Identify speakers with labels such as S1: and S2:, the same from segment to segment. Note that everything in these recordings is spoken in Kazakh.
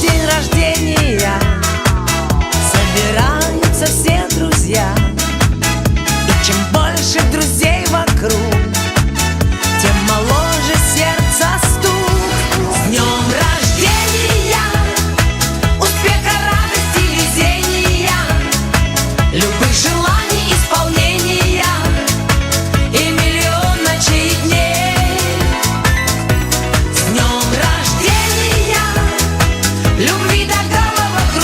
S1: день рождения собираются все друзья. И чем больше друзей вокруг, тем моложе сердце стук. С днем рождения, успеха, радости, везения, любых желаний исполнения и миллион ночей и дней. С днем рождения, любви до головокружения,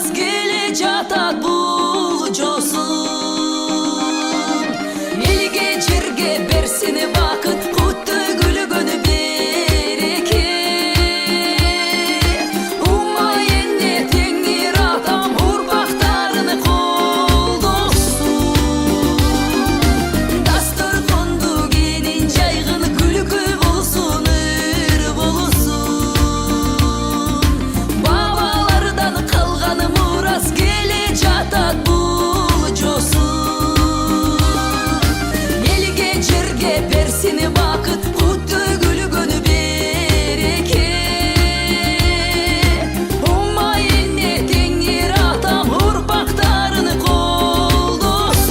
S1: мурас келе жатат бул жосун. Элге жерге берсин бакыт, кутты күлгөнү береке. Умай эне теңир атам урпактарын колдосун. Дастурконду кенин жайгын күлкү болсун, ыр болсун. Бабалардан калган мурас келе жатат бул жосун. Элге жерге берсин бакыт, кутты күлгөнү береке. Умай эне теңир атам урпактарын колдосун.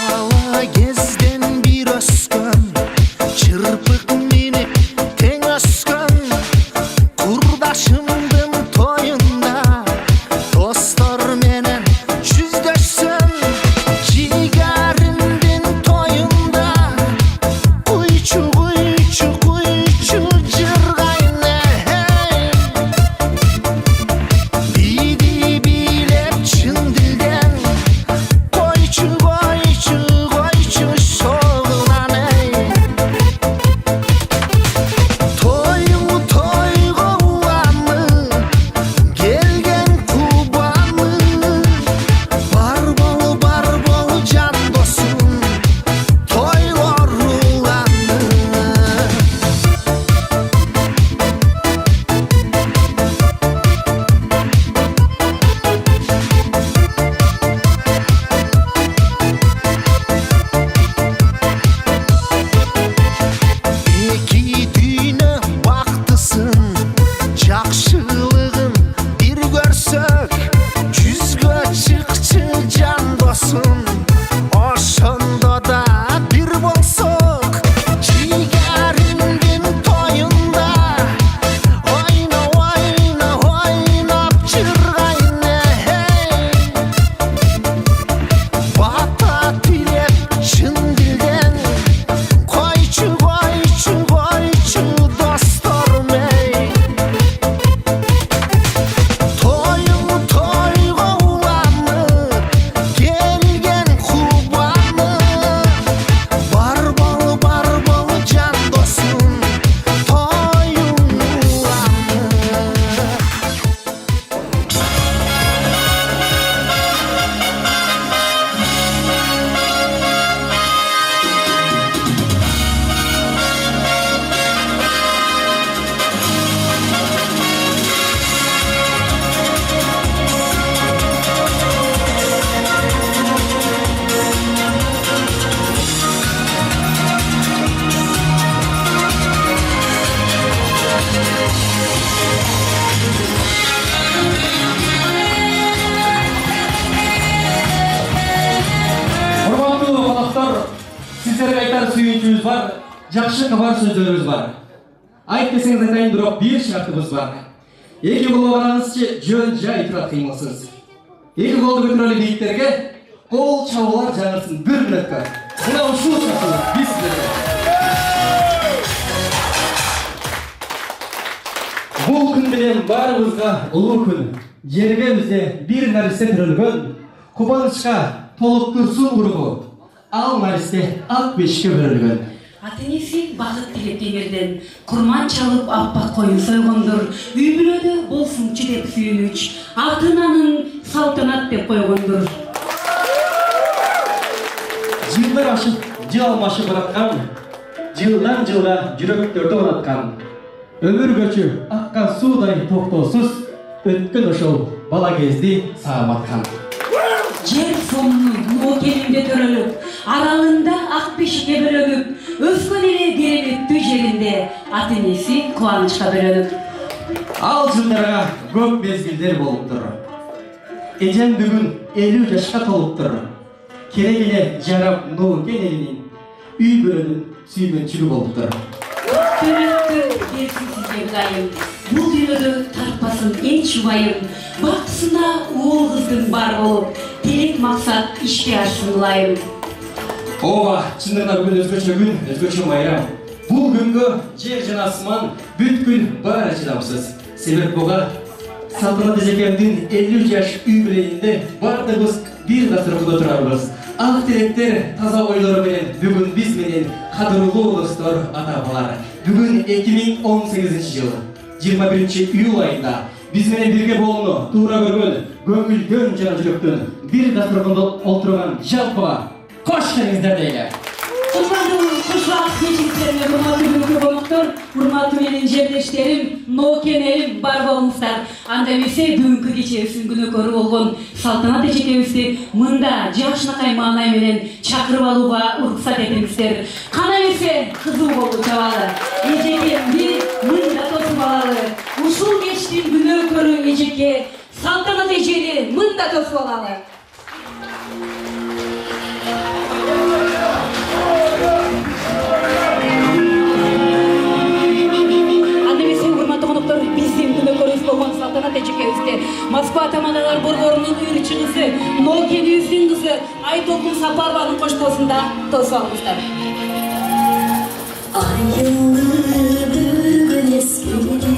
S2: Бала кезден бир өскөн, чырпык минип тең өскөн. Курдашымдын тоюнда достор менен жүздөшсөм. Жигаримдин тоюнда куйчу куйчу куйчу жыргайны. Биди билеп чын дилден койчу койчу койчу шоғынан ей. Тойың тойго уамы, келген кубамы. Бар бол жан досым, тойлор уланы. Эки дүйнө бактысын, жакшылыгын бир көрсөк. Жүзгө чыкчы жан досым, ошондо да бир болсок. Жигаримдин тоюнда ойно ойно ойноп жыргайны. Бата тилеп чын дилден койчу койчу койчу досторум ей. Тойың тойго уламы, келген кубамы. Бар бол жан досым, тоюң уламы.
S3: Урматтуу конокторор, сиздерге айтар сүйүнчүбүз бар, жакшы кабар сөздөрүбүз бар. Айт десеңиз айтайын, бирок бир шартыбыз бар. Эки колго караңызчы, жөн жай турат кыймылсыз. Эки колду көтөрөлү бийиктерге, кол чабуулар жаңырсын 1 мүнөткө. Мына ушул шартыбыз биз сиздерге. Бул күн менен баарыбызга улуу күн. Жерибизде бир наристе төрөлгөн, кубанычка толуктурсун ургу. Ал наристе ак бешикке бөлөнгөн.
S4: Ата-энеси багыт тилеп теңирден, курман чалып аппак коюн сойгондур. Үй бүлөдө болсунчу деп сүйүнүч, ата-ананын салтанат деп койгондур.
S3: Жылдар ашып, жыл алмашып бараткан, жылдан жылга жүрөктөрдү онаткан. Өмүр көчү аккан суудай токтоосуз, өткөн ошол бала кезди сааматкан.
S4: Жер сонуну муу келинде төрөлүп, аралында ак бешикке бөлөнүп, өскөн эле кереметтүү жеринде ата-энеси кубанычка бөлөнүп.
S3: Ал жылдарга көп мезгилдер болуптур. Эжем бүгүн 50 жашка толуптур. Керек эле жарап нуу кен элинин үй бүлөнүн сүйгөнчүлүгү болуптур.
S4: Dönüktür dersiz Evdayım. Bu dünyada tartmasın hiç yubayım. Baktısına oğul kыздың бар болып, телек мақсат işке ашсынлайым.
S3: Ооба, чындыгында бүгүн өзгөчө күн, өзгөчө майрам. Бул күнгө жер жана асман бүткүл баары чыдамсыз. Себеп буга Салтанат эжекемдин 50 жаш юбилейинде бардыгыбыз бир дасторкондо турабыз. Ак тилектер, таза ойлору менен бүгүн биз менен кадырлуу достор, ата-апалар. Бүгүн 2018 жыл 21 июль айында биз менен бирге болууну туура көргөн, көңүлдөн жана жүрөктөн бир дасторкондо олтурган жалпыга кош келиңиздер дейле.
S4: Kurbanım, kuşlar, geçiklerime, hurmatlı büyükü konuklar, hurmatlı benim jerdeshlerim, nokenerim, бар болыңыздар. Анда берсе, бүгінгі кечебіздің күні көріп olған Салтанат эжекебизди мында жашынакай маанай менен чакырып алууга уруксат этиңиздер. Кана берсе, кызуу болду чабалы. Эжекемди мында тосуп алалы. Ушул кечтин күнөөкөрү эжеке, Салтанат эжени мында тосуп алалы. Салтанат эжекебизде Москва тамадалар борборунун үйрүчү кызы, Нокенибиздин кызы Айтолкун Сапарованын коштоосунда тосуп алыңыздар.
S1: Айылы бүгін ескерді,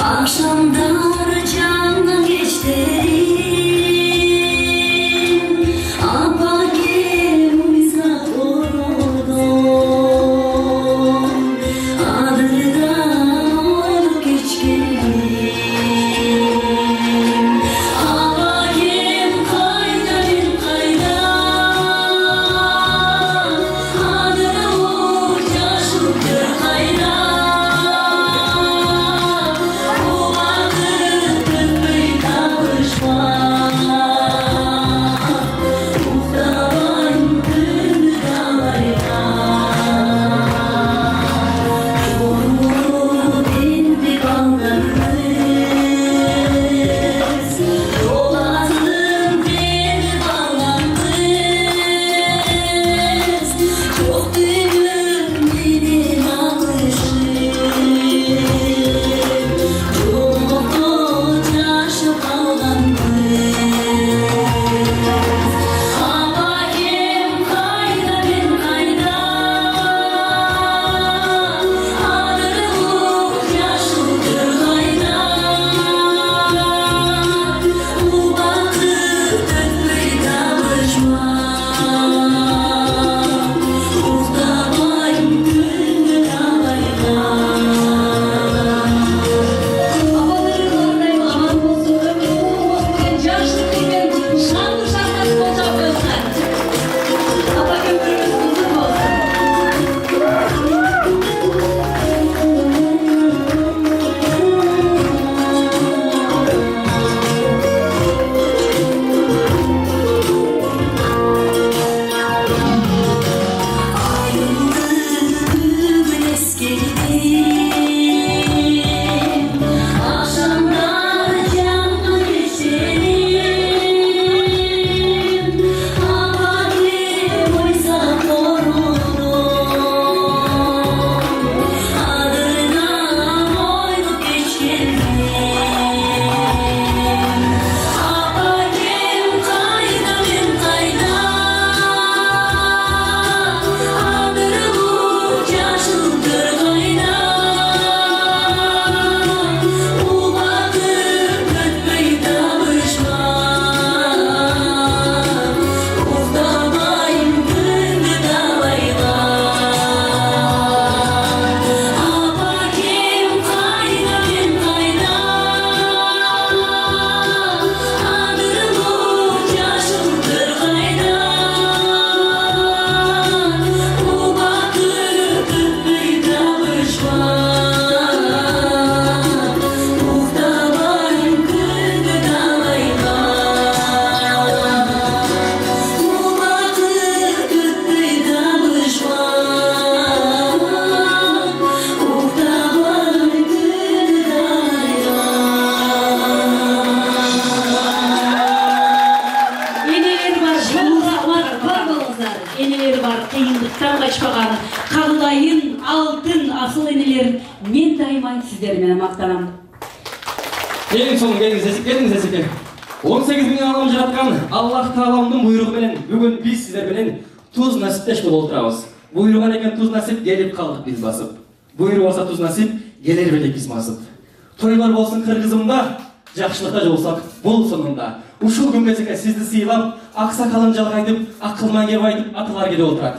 S1: ақшамдар жаңа кештері, апа кел ұйзат ородон, адырдан ойлы кечкенім, апа кел қайда бен қайда, адыр
S4: алтын асыл энелер, мен дайыма сиздер менен мактанам.
S3: Ең соңғы келдіңіз әсеке. 18 миң алам жаратқан Аллах Тағаламдың бұйрығы менен бүгін біз сіздер менен туз насиптеш болып отырабыз. Бұйырған екен туз насип, келіп қалдық біз басып. Бұйыры болса туз насип, келер белек біз басып. Тойлар болсын қырғызымда, жақшылықта жолсақ, бұл сонында. Ушул күнге чейин сізді сыйлап, ақсақалын жалғайтып, ақылман кеп айтып, аталар келіп отырады.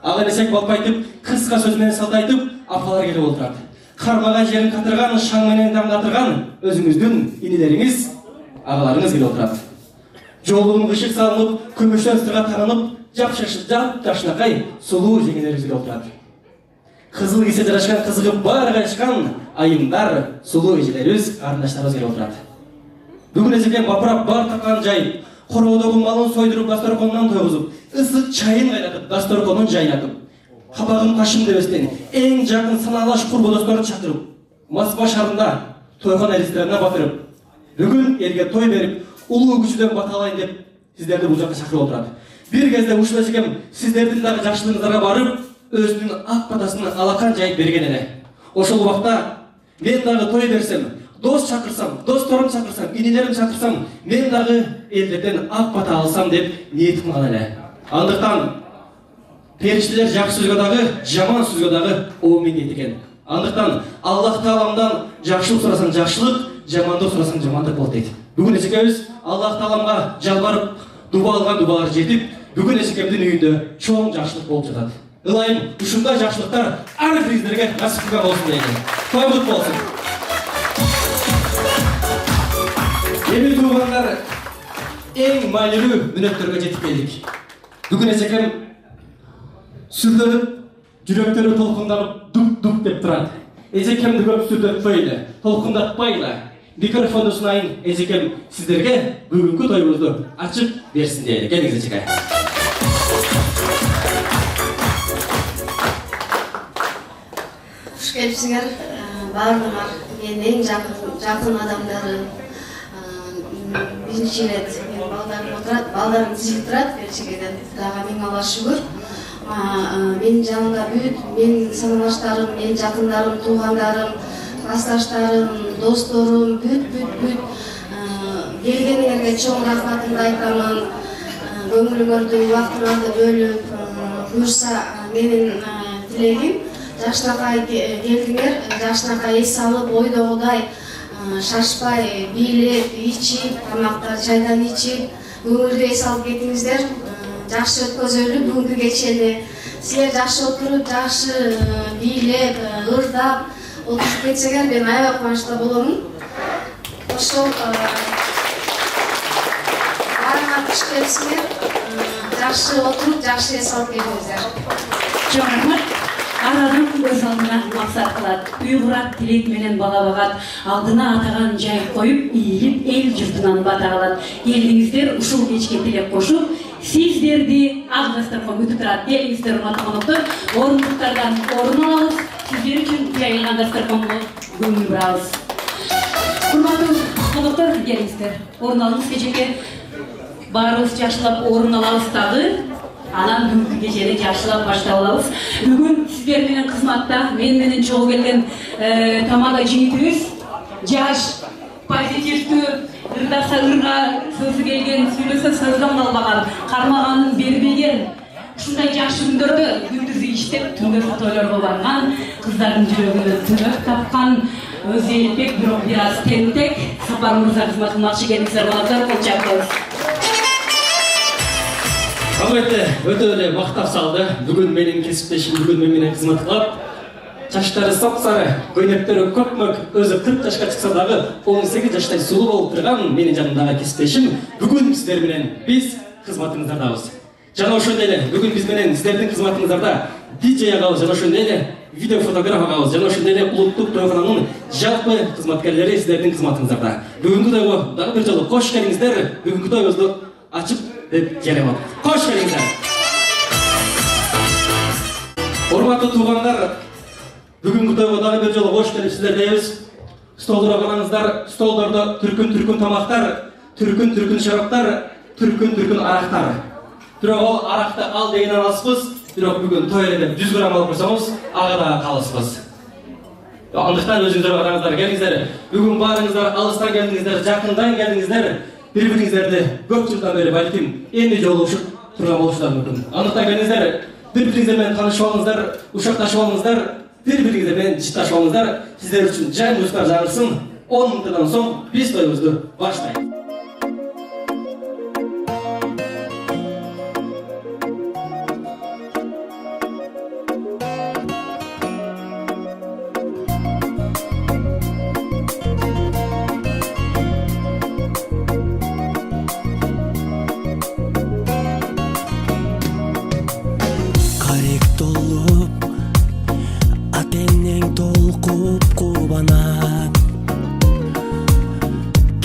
S3: Ағайнешек балпайтып, қысқа сөзмен салтайтып, апалар келіп отырады. Қармаған жерін қатырған, шаңменен дамдатырған, өзіңіздің инелеріңіз, ағаларыңыз келіп отырады. Жолын ғышық салынып, көмештен сырға танынып, жап-жашынақай сұлу жеңелеріңіз келіп отырады. Қызыл кесе жарашқан қызығып бар қайшқан айымдар, сұлу ежелеріңіз, қарындаштарыңыз келіп отырады. Бүгін әзекен бапырап бар тапқан жайып, қораудағы малын сойдырып, дастарханнан тойғызып, ыстық чайын қайнатып, дастарханын жайнатып, қабағын қашым девестен, ең жақын саналаш құрбы-достарын шақырып, Москва шарында тойған ресторанына батырып, бүгін елге той беріп, ұлы күшіден баталайын деп, сіздерді бұл жаққа шақырып отырады. Bir кезде ушул әжекем сіздердің дағы жақшылығыңыздарға барып, өзінің ақ батасын алақан жайып берген әлі. Ошол уақытта мен дағы той берсем, дос шақырсам, достарым шақырсам, инелерім шақырсам, мен дағы елдерден ақ бата алсам деп ниетім қылған әлі. Андықтан періштелер жақсы сөзге дағы, жаман сөзге дағы омен ниет екен. Андықтан Аллах Тағаламдан жақсылық сұрасаң жақсылық, жамандық сұрасаң жамандық бол дейді. Бүгін әжекеміз Аллах Тағаламға жалбарып, дуба алған дубалар жетіп, бүгін әжекемдің үйінде чоң жақсылық болып жатады. Ылайым, ушундай жақсылықтар әрбіріңіздерге насип болсын дейді. Тойғұт болсын. Ебіл туғандар, ең майлылы мүнеттерге жетіп келдік. Бүгін әжекем сүрленіп, жүректері толқынданып, дуп-дуп деп тұрады. Әжекемді көп сүрдетпейлі, толқындатпайлы. Микрофонды ұсынайын, әжекем сіздерге бүгінгі тойымызды ашып берсін дейді. Келіңіз әжеке.
S5: Қош келіпсіңер, барлығыңар, мен ең жақын адамдарым. Биринчи рет мен балдарым тизилип турат, Берчегеден. Дагы миң Алла шүгүр. Менин жанымда бүт, менин саналаштарым, менин жакындарым, туугандарым, классташтарым, досторум, бүт. Келгениңерге чоң рахматымды айтамын. Көңүлүңөрдү убактыңарды бөлүп, буюрса менин тилегим жашынакай келдиңер, жашынакай эс алып, ойдогудай шашпай, бийлеп, ичип, тамактар жайдан ичип, көңүлдү эс алып кетиңиздер. Жакшы өткөзөлү бүгүнкү кечени. Силер жакшы отуруп, жакшы бийлеп, ырдап отуруп кетсеңер, мен аябай кубанычта боломун. Ошол баарыңар куш келипсиңер, жакшы отуруп, жакшы эс алып кетиңиздер.
S4: Чоң рахмат. Арадан көз алдына мақсат қылат, үй құрат, тілек менен бала бағат, алдына атаған жай қойып, иіліп, ел жұртынан бата қалат. Келдіңіздер, ушул кечке тілек қошып, сіздерді ақ дастархан күтіп тұрат. Келіңіздер, урматтуу коноктор, орындықтардан орын алабыз, сіздер үшін жайылған дастарханға көңіл бурабыз. Урматтуу коноктор, келіңіздер, орын алыңыз, кечеке баарыбыз жакшылап орун алабыз дагы. Анан бүгүнкү кечени жакшылап баштап алабыз. Бүгүн сиздер менен кызматта мен менен чогуу келген тамада жигитибиз жаш, позитивдүү, ырдаса ырга сөзү келген, сүйлөсө сөзгөн албаган, кармаганын бербеген, ушундай жакшы күндөрдө күндүзү иштеп, түндө тойлорго барган, кыздардын жүрөгүнө түнөк тапкан, өзү элбек, бирок бир аз тентек, Сапар мырза кызмат кылмакчы келиңиздер, балдар, кол чапкыбыз.
S3: Албетте, өтө эле мактап салды. Бүгүн менин кесиптешим, бүгүн менен кызмат кылат. Чачтары сапсары, көйнөктөрү көпмөк, өзү 40 жашка чыкса дагы 18 жаштай сулуу болуп турган менин жанымдагы кесиптешим бүгүн сиздер менен биз кызматыңыздардабыз. Жана ошондой эле бүгүн биз менен сиздердин кызматыңыздарда DJ агабыз, жана ошондой эле видеофотограф агабыз, жана ошондой эле улуттук тойхананын жалпы кызматкерлери сиздердин кызматыңыздарда. Бүгүнкү тойго дагы бир жолу кош келиңиздер. Бүгүнкү тойубузду ачып деп жарыйм. Кош келиңиздер. Урматтуу туугандар, бүгүнкү тойго дагы бир жолу кош келипсиздер дейбиз. Столдорго караңыздар, столдордо түркүн тамактар, түркүн шараптар, түркүн арактар. Бирок ал аракты ал деген алыспыз, бирок бүгүн той эле деп 100 грамм алып койсоңуз ага да калыспыз. Андыктан өзүңүздөр бараңыздар, келиңиздер. Бүгүн баарыңыздар алыстан келдиңиздер, жакындан келдиңиздер. Бири-бириңиздерди көп жылдан бери балким эми жолугушуп турган болушуңар мүмкүн. Андыктан келиңиздер, бири-бириңиздер менен таанышып алыңыздар, ушакташып алыңыздар, бири-бириңиздер менен жытташып алыңыздар. Сиздер үчүн жай музыка жаңырсын. 10 мүнөттөн соң биз тоюбузду баштайбыз.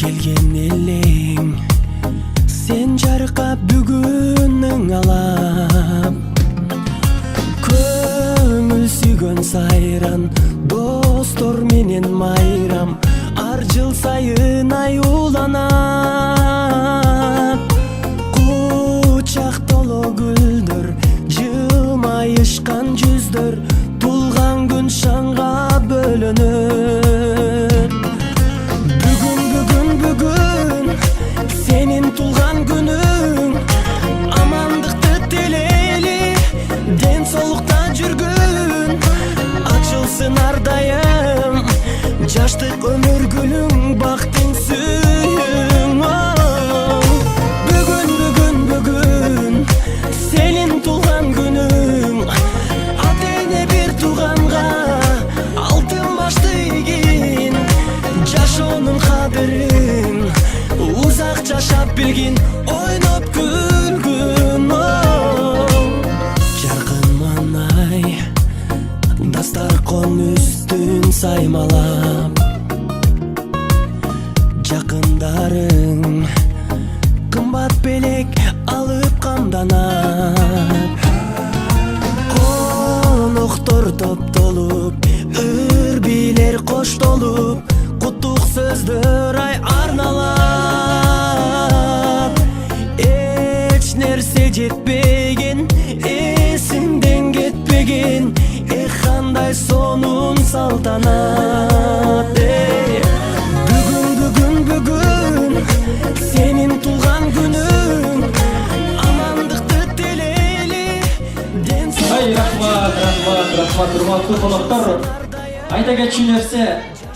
S6: Келген элең сен жаркап бүгүнүң алам көңүл сүйгөн сайран достор менен майрам ар жыл сайын аюуланат кучак толо гүлдөр жылмайышкан жүздөр тулган күн шаңга бөлөнөт бүгүн сенин тулган күнүң амандыкты тилейли ден соолукта жүргүн ачылсын ар дайым жаштык өмүр гүлүң бактың сүйүң бүгүн сенин тулган күнүң ата эне бир тууганга алтын башты ийгин жашоонун кадырын узак жашап билгин ойноп күлгүн жаркын маанай дастаркон үстүн саймалап жакындарың кымбат белек алып камданат коноктор топтолуп үрбилер коштолуп куттук сөздөр ай арналап эч нерсе жетпеген эсиңден кетпеген кандай сонун салтанат бүгүн сенин тулган күнүң амандыкты тилейли ден
S3: рахмат урматтуу коноктор. Айта кетчү нерсе,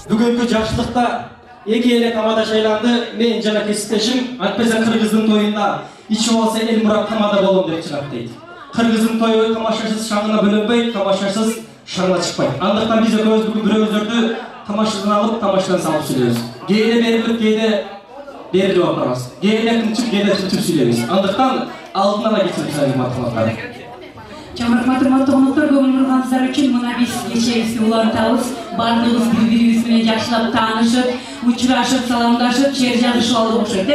S3: бүгүнкү жакшылыкта эки эле тамада шайланды. Мен жана кесиптешим Антпезе кыргыздын тоюнда ичи болсо эл мурат тамада болом деп чыгат дейт. Кыргыздын тою тамашачысыз шаңына бөлөнбөйт, тамашачысыз шаңына чыкпайт. Андыктан биз экөөбүз бүгүн бирөөбүздөрдү тамашадан алып, тамашадан салып сүйлөйбүз. Кээде берилип, кээде берилип атабыз. Кээде тынчып, кээде түтүп сүйлөйбүз. Андыктан алдын ала кечирип сурайм атыңыздар.
S4: Урматтуу коноктор, көңүл бурганыңыздар үчүн мына биз кечебизди улантабыз. Баардыгыбыз бири-бирибиз менен жакшылап таанышып, учурашып, саламдашып, чер жазышып алдык окшойт.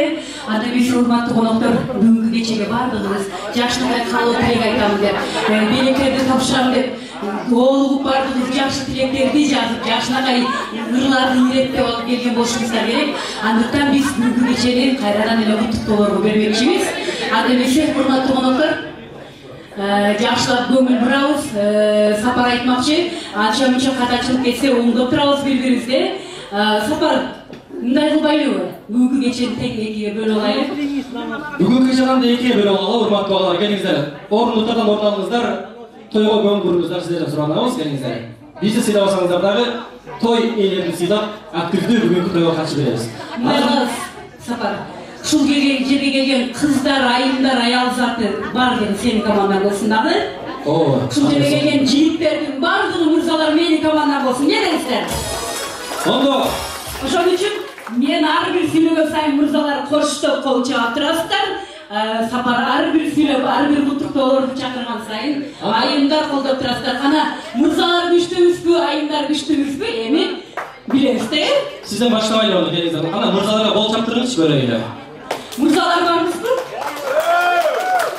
S4: Анда биз урматтуу коноктор бүгүнкү кечеге баардыгыбыз жакшылык каалоо тилек айтамын деп, белектерди тапшырам деп, оолугуп баардыгыбыз жакшы тилектерди жазып, жакшынакай ырларды иреттеп алып келген болушубуздар керек. Андыктан биз бүгүнкү кечени кайрадан эле куттуктоолорго бермекчибиз. Анда эмесе, урматтуу коноктор, жакшылап көңүл бурабыз, Сапар айтмакчы, анча-мынча катачылык кетсе оңдоп турабыз бири-бирибизди. Сапар, мындай кылбайлыбы? Бүгүнкү кечени тең экиге бөлүп алайлы.
S3: Бүгүнкү кечени экиге бөлүп алалы, урматтуу балдар, келиңиздер. Орундардан орун алыңыздар. Тойго көңүл буруңуздар, сиздерден суранабыз, келиңиздер. Бизди сыйлабасаңыздар дагы той ээлерин сыйлап, активдүү бүгүнкү тойго катышып беребиз.
S4: Сапар, ушул жерге келген кыздар, айымдар, аял заты бар деген сенин командаң болсун дагы. Ушул жерге келген жигиттердин баардыгы мырзалар менин командам болсун. Не дейсиздер?
S3: Ондо.
S4: Ошон үчүн мен ар бир сүйлөгөн сайын мырзалар коштоп кол чаап турасыздар. Сапар ар бир сүйлөп, ар бир куттуктоолорду чакырган сайын айымдар колдоп турасыздар. Кана мырзалар күчтүүбүзбү, айымдар күчтүүбүзбү? Эми билебизде.
S3: Сизден баштабайлы келиңиздер. Кана мырзаларга кол чаптырыңызчы көрөйлү.
S4: Мырзалар барбызбы?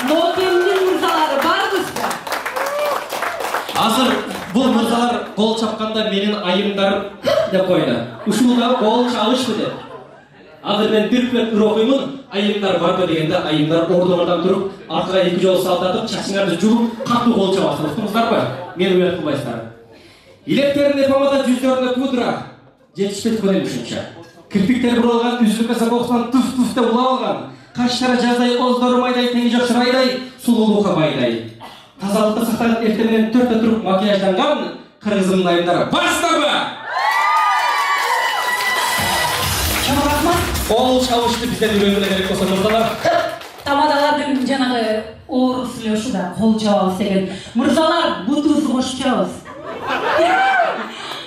S4: Нокемдин мырзалары барбызбы?
S3: Азыр бул мырзалар кол чапканда менин айымдар деп койду. Ушулга кол чабышпы деп. Азыр мен бир плет ыр окуймун, айымдар барбы дегенде айымдар ордоңордон туруп, артка 2 жол салдатып, чачыңарды жууп, катуу кол чабасыздар. Уктуңуздарбы? Мени уят кылбайсыздар. Илектеринде помада, жүздөрүндө пудра, жетишпейт көрүн ушунча. Кирпиктер буралган, үзүлкө сабоктан туф-туф деп улап алган. Каштары жаздай, оздору майдай, теңи жок чырайдай, сулуулукка байдай. Тазалыкты сактап эртең менен 4-тө туруп макияжданган кыргызымдын айымдары барсыздарбы?
S4: Чоң рахмат.
S3: Кол чабышты бизден үйрөнгөнү керек болсо мырзалар.
S4: Тамадалардын жанагы оор сүйлөшү да кол чабабыз деген. Мырзалар, бутубузду кошуп чабабыз.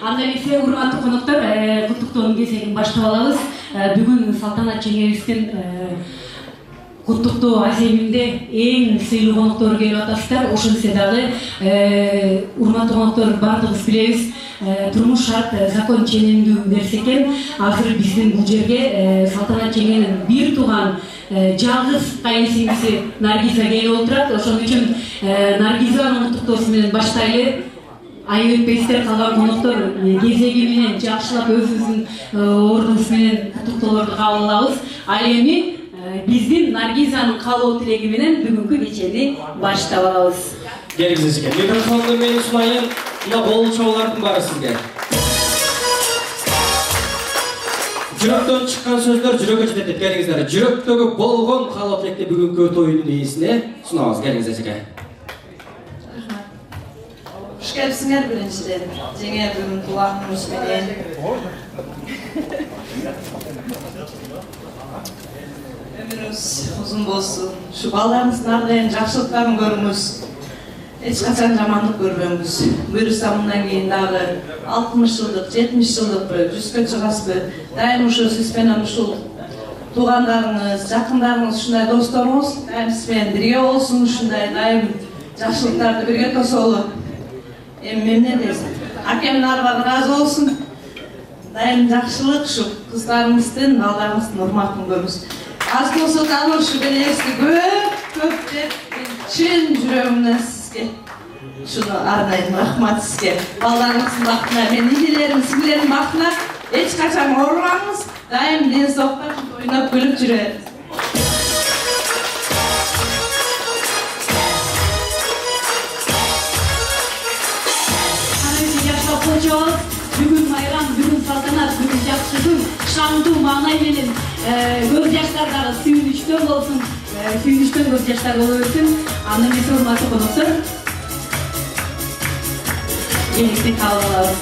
S4: Анда эмесе урматтуу коноктор, куттуктоонун кезегин баштап алабыз. Бүгүн Салтанат жеңебиздин куттуктоо аземинде эң сыйлуу коноктор келип атасыздар. Ошентсе дагы урматтуу коноктор баардыгыбыз билебиз, турмуш шарт закон ченемдүү нерсе экен. Азыр биздин бул жерге Салтанат жеңенин бир тууган жалгыз кайынсиңдиси Наргиза келип отурат. Ошон үчүн Наргизанын куттуктоосу менен баштайлы. Айып өтпейсіздер, қалған қонақтар кезегі менен жақшылап өзіміздің орнымыз менен құттықтауларды кабыл алабыз. Ал эми биздин Наргизанын каалоо тилеги менен бүгүнкү кечени баштап алабыз.
S3: Келиңиз экен. Микрофонду мен сунайын. Мына кол чабуулардын баары сизге. Жүрөктөн чыккан сөздөр жүрөккө жетет. Келиңиздер. Жүрөктөгү болгон каалоо тилекти бүгүнкү тоюдун ээсине сунабыз. Келиңиз экен.
S7: Hoş geldinler birinciden. Cengiz bugün kulağımız menен. Ömürünüz uzun bolsun. Şu ballarınızın ardayın жақсылыктарын көрүңүz. Hiç kaçan jamanlık görmöңүz. Buyursa bundan keyin dagı 60 yıllık, 70 yıllık, 100 çıgasızbı. Daim uşu siz menен uşul tuğanlarınız, jakınlarınız, uşunday dostlarınız, daim siz menен birge olsun, uşunday daim жақсылыктарды birge tosolu. Memnun desin. Akem'in arvadı razı olsun. Daim жақсылык şu kızlarımızın, ballarımızın hurmatını görürüz. Az da olsa kalır şu belirsi köp de çin yüreğimden sizge. Şunu arayın, rahmat sizge. Ballarımızın baktına, ben idilerim, sizlerin baktına hiç kaçan ormanız. Daim deniz oklar, oynap gülüp yürüyeriz.
S4: Бүгүн майрам, бүгүн салтанат, бүгүн жакшы күн, шаңдуу маанай менен көз жаштардагы сүйүнүчтөн болсун, сүйүнүчтөн көз жаштар боло берсин. Аны эмесе урматтуу коноктор, жеңишти кабыл алабыз.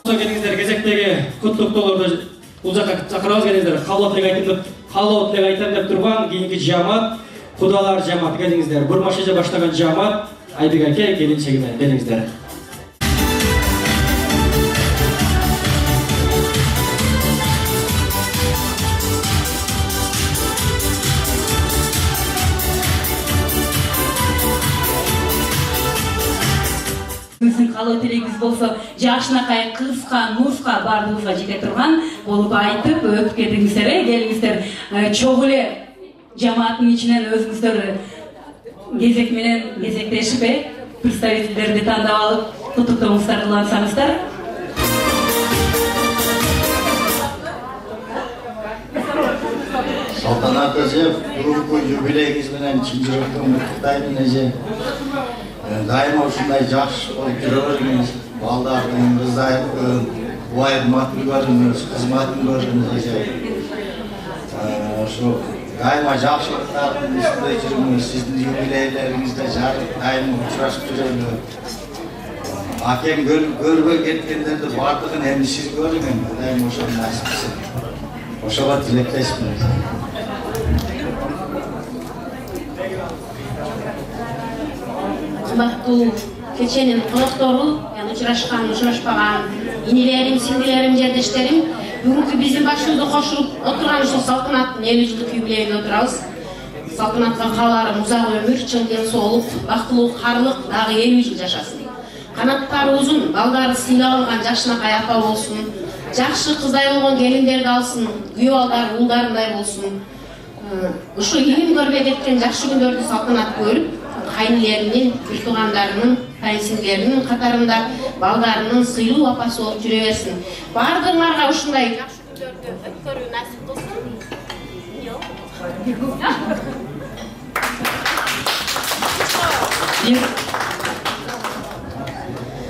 S3: Келиңиздер, кезектеги куттуктоолорду бул жака чакырабыз. Келиңиздер, каалоо тилек айтам деп турган кийинки жамаат, кудалар жамааты. Келиңиздер, бурмашыжа баштаган жамаат Айбек аке келинчеги менен. Келиңиздер.
S4: Біздің қалау тілегіміз болса, жашынақай қызға, нұрға, бардығызға жете тұрған болып айтып, өтіп кетіңіздер, келіңіздер. Чоғыле жамааттың ішінен өзіңіздер кезекменен кезектешіп, представительдерді таңдап алып, құттықтауыңыздар қылансаңыздар.
S8: Салтанат эже, бүгүнкү юбилейиңиз менен чын жүрөктөн куттуктаймын эже. Daima ушундай жакшы болуп жүрө бериңиз. Балдардын, кыздардын убайдыматын көрүңүз, кызматын көрүңүз эже. Ошо дайыма жакшылыктардын үстүндө жүрүңүз, сиздин юбилейлериңизде дайыма учурашып жүрөлү. Акем көрбөй кеткендерди бардыгын эмди сиз көрүңүз, дайыма ошону насип этсин. Ошого тилектешмин.
S9: Кымбаттуу кеченин коноктору, учурашкан, учурашпаган инелерим, сиңдилерим, жердештерим, бүгүнкү биздин башыбызды кошулуп отурган ушул Салтанаттын 50 жылдык юбилейине отурабыз. Салтанатка кааларым узак өмүр, чың ден соолук, бактылуу, карлык, дагы 50 жыл жашасын. Канаттары узун, балдары сыйлап алган жакшынакай апа болсун, жакшы кыздай болгон келиндерди алсын, күйөө балдар уулдарындай болсун. Ушул кийин көрбөй кеткен жакшы күндөрдү салтанат көрүп, кайнилеринин, бир туугандарынын, кайынсиңдеринин катарында балдарынын сыйлуу апасы болуп жүрө берсин. Бардыгыңарга ушундай жакшы күндөрдү өткөрүү насип болсун.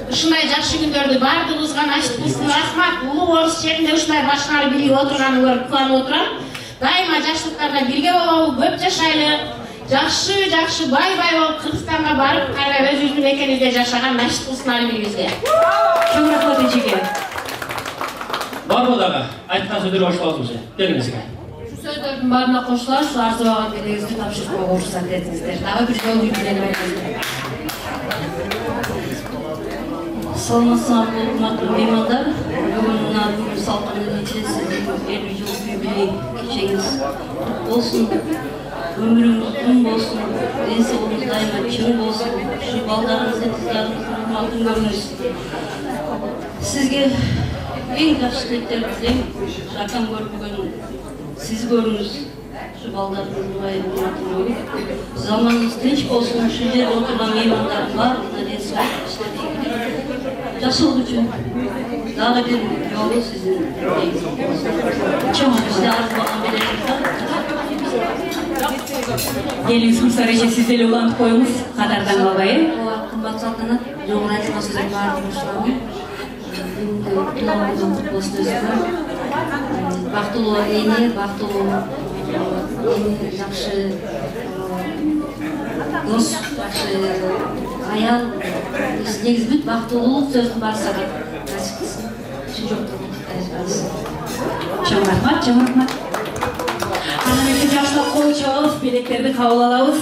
S9: Ушундай жакшы күндөрдү бардыгыбызга насип кылсын. Рахмат. Улуу Орус жеринде ушундай башкалар бийлиги отурганын көрүп кубанып отурам. Дайыма жакшылыктарда бирге болобу, көп жашайлы. Жакшы бай болуп Кыргызстанга барып, кайра өзүбүздүн мекенибизде жашаган насип кылсын ар бирибизге.
S4: Чоң рахмат эчеге.
S3: Барбы дагы айткан сөздөр башталабыз. Келиңизге.
S9: Сөздөрдүн баарына кошулар, ушул арзубаган белегибизди тапшырып уруксат этиңиздер. Дагы бир жолу юбилейни айтыңыздар.
S1: Саламатсыздарбы, урматтуу меймандар. Бүгүн мына салтанат кечеси 50 жыл юбилей кечеңиз болсун. Өмүрүңүз uzun болсун, ден соолугуңуз дайыма чың болсун. Ушу балдарыңызды, кыздарыңызды урматтуу көрүңүз. Сизге эң жакшы тилектерди билем. Жакан көрбөгөн сиз көрүңүз. Ушу балдарыңызды урматтуу көрүп, заманыңыз тынч болсун. Ушу жерде отурган меймандардын баардыгына ден соолук жакшылык үчүн дагы бир жолу сиздин чоң бизде арзубаган белегиңиз бар.
S4: Келиңиз Муса эже, сиз деле улантып коюңуз, катардан калбай.
S1: Кымбат салтанат, жогору айтылган сөздөрдүн баардыгын кошулам. Туган күнү болсун өзүңөр. Бактылуу эне, бактылуу жакшы дос, жакшы аял. Негизи бүт бактылуулук сөздүн барысына насип кылсын.
S4: Чоң рахмат. Анан эки жаштап кол чабабыз, белектерди кабыл алабыз.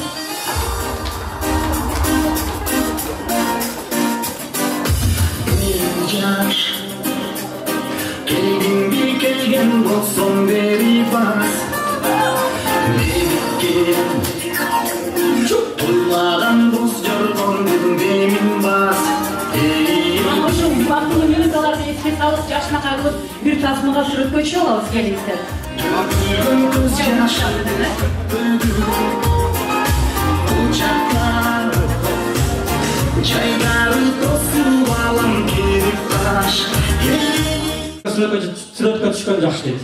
S6: Келгенге келген болсоң бери бас. Ойлаган боз жоргон демин бас.
S4: Ошол бактылуу минуталарды эске салып, жашына кагылып, бир тасмага сүрөткөнчү болобуз, келиңиздер.
S3: Сүрөткө түшкөн жакшы дейт.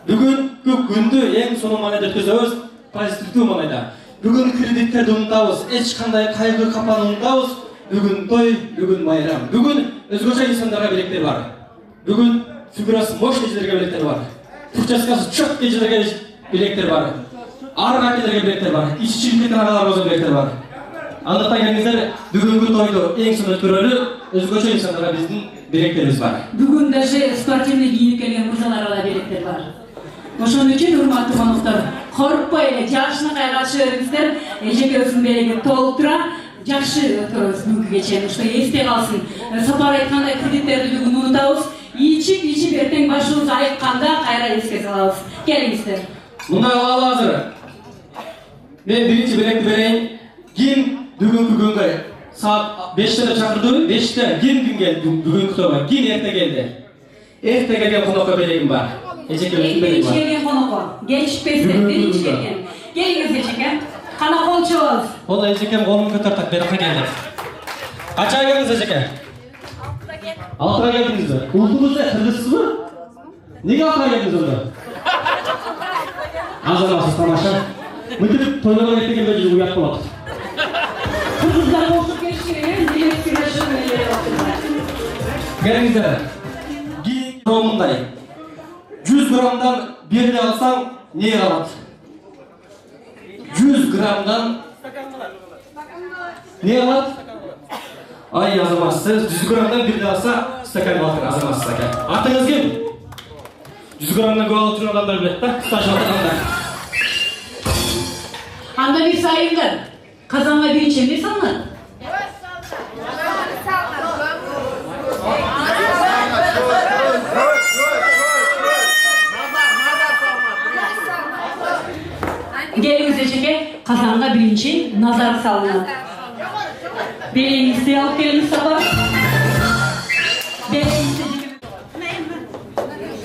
S3: Бүгүнкү күндү эң сонун маанайда өткөзөбүз, позитивдүү маанайда. Бүгүн кредиттерди унутабыз, эч кандай кайгы капаны унутабыз. Бүгүн той, бүгүн майрам. Бүгүн өзгөчө инсандарга белектер бар. Бүгүн фигурасы мош эжелерге белектер бар. Прическасы чөп эжелерге белектер бар. Арык акелерге белектер бар. Ичи чирип кеткен агаларыбызга белектер бар. Андыктан келиңиздер, бүгүнкү тойду эң сонун өткөрөлү, өзгөчө инсандарга биздин белектерибиз бар.
S4: Бүгүн даже спортивный кийинип келген мырзаларга белектер бар. Ошон үчүн урматтуу коноктор, коркпой эле жашына кайгачы бериңиздер. Эжекебиздин белеги толтура, жакшы өткөрөбүз бүгүнкү кечени. Ушта эсте калсын. Сапар айткандай кредиттерди бүгүн унутабыз. Ичип эртең башыбыз айыкканда кайра эске салабыз. Келиңиздер.
S3: Мындай кылалы азыр. Мен биринчи белекти берейин. Ким бүгүнкү күнгө саат 5-те чакырды, 5-те ким келди бүгүнкү тойго? Ким эрте келди? Эрте келген конокко белегим бар. Эжекебиздин белеги бар.
S4: Келген конокко, кечикпестен биринчи келген. Келиңиз эжеке. Кана кол чабабыз.
S3: Ол эжекем колун көтөртөт, беракка келди. Кача келдиңиз эжеке? 6-га келдиңизби? Ултуңузда кыргызсызбы? Неге 6-га келдиңиз онда? Азаматсыз тамаша. Мынтип тойлорго эрте келбей жүрүп уят болот.
S4: Kızlar olsun geçtiğiniz dilek güneşinleri bakımlar.
S3: Gelingizler. Giyin romundayım. 100 gramdan birini alsam neye alat? 100 gramdan neye alat? Ay yazamazsınız. 100 gramdan birini alsa stakan batır. Azamaz stakan. Atınız kim? 100 gramdan gol oturan adamlar bilet de. Kısa şaltıkanlar.
S4: Anda bir sayılır. Kazanma bir içinde sanır. Geliniz Ece'ye kazanma birinci nazar salına. Beleğinizi alıp geliniz sabah. Beleğinizi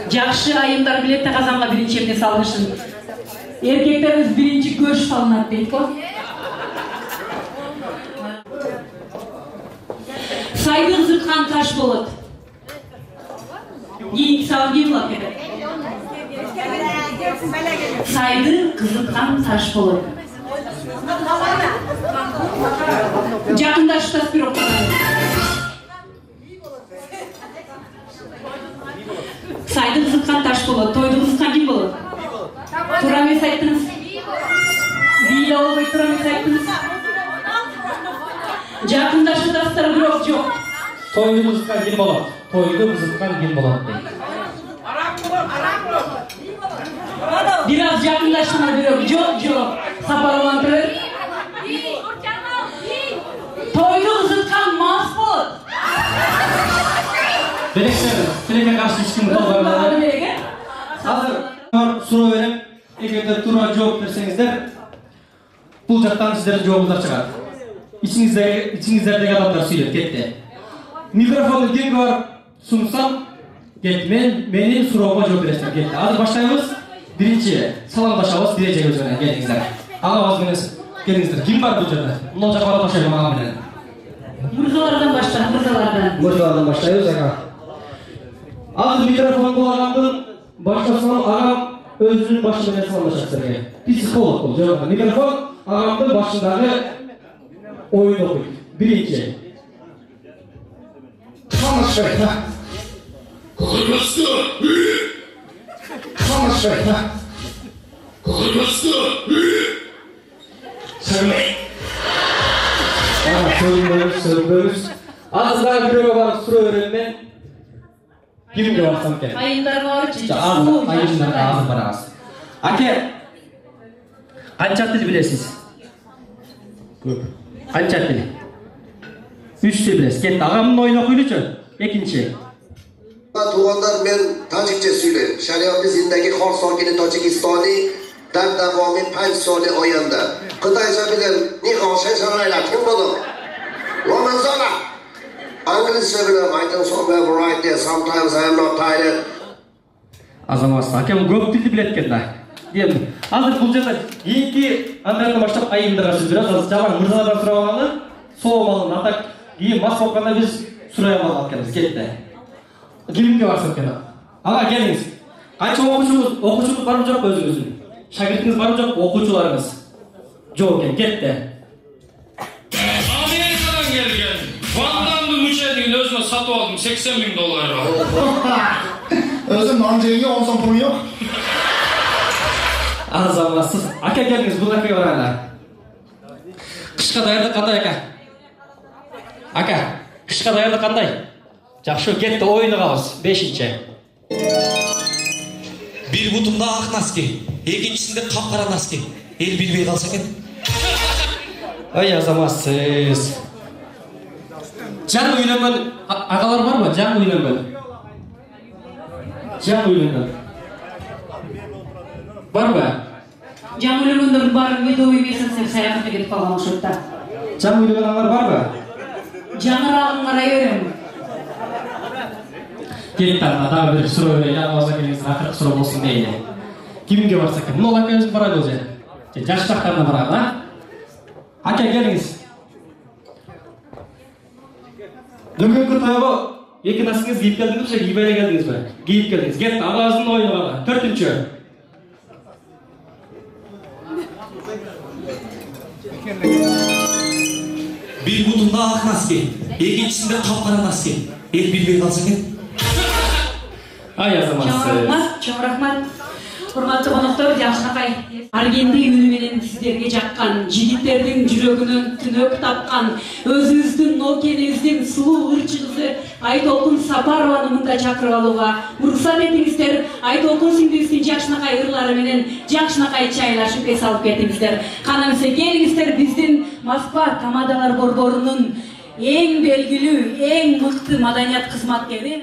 S4: Jakşı ayımlar bilette kazanma birinci emne salmışsın. Erkeklerimiz birinci göç salınat deyip o. Saygın zırtkan taş bolat. Giyik savgim lak eder. Saydı kızıtkan taş bolat. Жақында штат бюро. Сайды қызытқан таш болады, тойды қызытқан кім болады? Тура емес айттыңыз. Бейді олбай тура емес айттыңыз. Жақында штаттар бюро жоқ.
S3: Тойды қызытқан кім болады? Тойды қызытқан кім болады дейді.
S4: Biraz жақындашына бюро жоқ. Сапарлантырыр. Toylu ısıtkan mas болады.
S3: Білекке қарсы ешкім қалбаймады. Қазір сұрау берем, егерде тура жауап берсеңіздер, бұл жақтан сіздердің жауабыңыздар шығады. İçinizdeki adamlar söyledi, кетті. Mikrofonu кем бар сұнсам, кетті. Менің сұрауға жауап бересіздер, кетті. Азыр баштаймыз. Бірінші саламдашабыз, дереже көзіне келдіңіздер. Аға келдіңіздер. Кім бар бұл жерде? Мынау жаққа башаймын аға менен.
S4: Мырзалардан
S3: баштайбыз аға. Азыр микрофон болғандың баштасынан ағам өзінің башымен саламдашат сіздерге. Психолог бұл жауапқа. Микрофон ағамдың башындағы ойын оқиды. Бірінші.
S2: Konuşmayın.
S3: Söylemeyin. Söylüyoruz. Azızlar bir var, sıra öğrenmen. Kimge varsam ki?
S4: Ayınlar var,
S3: ayınlar ağzı var ağzı. Ake, qancha til bilesiz? Qancha til? 3 til bilesiz. Ketdi, ağamın oyunu okuyluchu. Ikkinchi.
S10: Tug'anlar men tojikcha so'ylayman. Shariatli zindagi xor sokini tojikistoniy davomiy 5 soli oyanda. Xitoycha bilan nihosha saraylar kim bo'ldi? Romanzona. Anglizcha bilan ayting somewhere right there. Sometimes I am not tired.
S3: Azamasi, akam ko'p tilni biladi ekanda. Deyapman. Hozir bu yerda keyingi andardan boshlab ayimlarga so'zlaymiz. Hozir Jamal Mirzalardan so'rab olganda, savol atak keyin mas bo'lganda biz so'ray olganmiz. Ketdi. Kimga varsa kerak. Ağa kelingіз. Qancha o'quvchimiz bormi yo'q o'zingizning? Shogirdingiz bormi yo'q o'quvchilarimiz? Yo'q ekan, ketdi.
S11: Amerikadan kelgan. Van Damme'ni müçedini özüme satып aldım $80.000.
S2: Özüm amcayınca 10 son pulun yok.
S3: Azamatsız. Aka kelingіз, bu akaga boraylar. Qishqa tayyorlik qanday aka? Aka, qishqa tayyorlik qanday? Жақшы, кетті ойынығамыз, 5-ші.
S12: Bir butumda ақ носки, екіншісінде қап-қара носки. Ел білмей қалса екен.
S3: Ой, азаматсыз. Жан үйленген ағалар бар ма? Жан үйленген. Бар ба?
S4: Жан үйленгендердің бары видео емесін саяхатқа кетіп қалған ұшықта.
S3: Жан үйленген ағалар бар ба?
S4: Жанырағын қарай өрем.
S3: Кетті дағы бір сұрау жаңағызға келіңіз ақырық сұрау болсын дейді. Кімге барса кім? Мынау ака өзің барады өзі. Жас жақтарына барады, а? Ака келіңіз. Дүнгі тойға екі насыңыз киіп келдіңіз бе, киіп келдіңіз бе? Киіп келдіңіз. Кетті ағазының ойыны барға. 4-ші.
S12: Bir butumda ақ носки, екіншісінде қап-қара носки. Ел білмей қалса екен.
S3: Ай, азаматсыз.
S4: Чоң рахмат. Құрметті қонақтар, Жақшынақай. Аргенді үніменен сіздерге жаққан, жігіттердің жүрегінен түнек тапқан, өзіңіздің нокеніңіздің сұлу ұрчыңызы Айтолқын Сапарованы мұнда шақырып алуға рұқсат етіңіздер. Айтолқын сіңдіңіздің Жақшынақай ырлары менен Жақшынақай чайлашып салып кетіңіздер. Қанамсы келіңіздер, біздің Москва тамадалар борборының ең белгілі, ең мықты маданият қызматкері.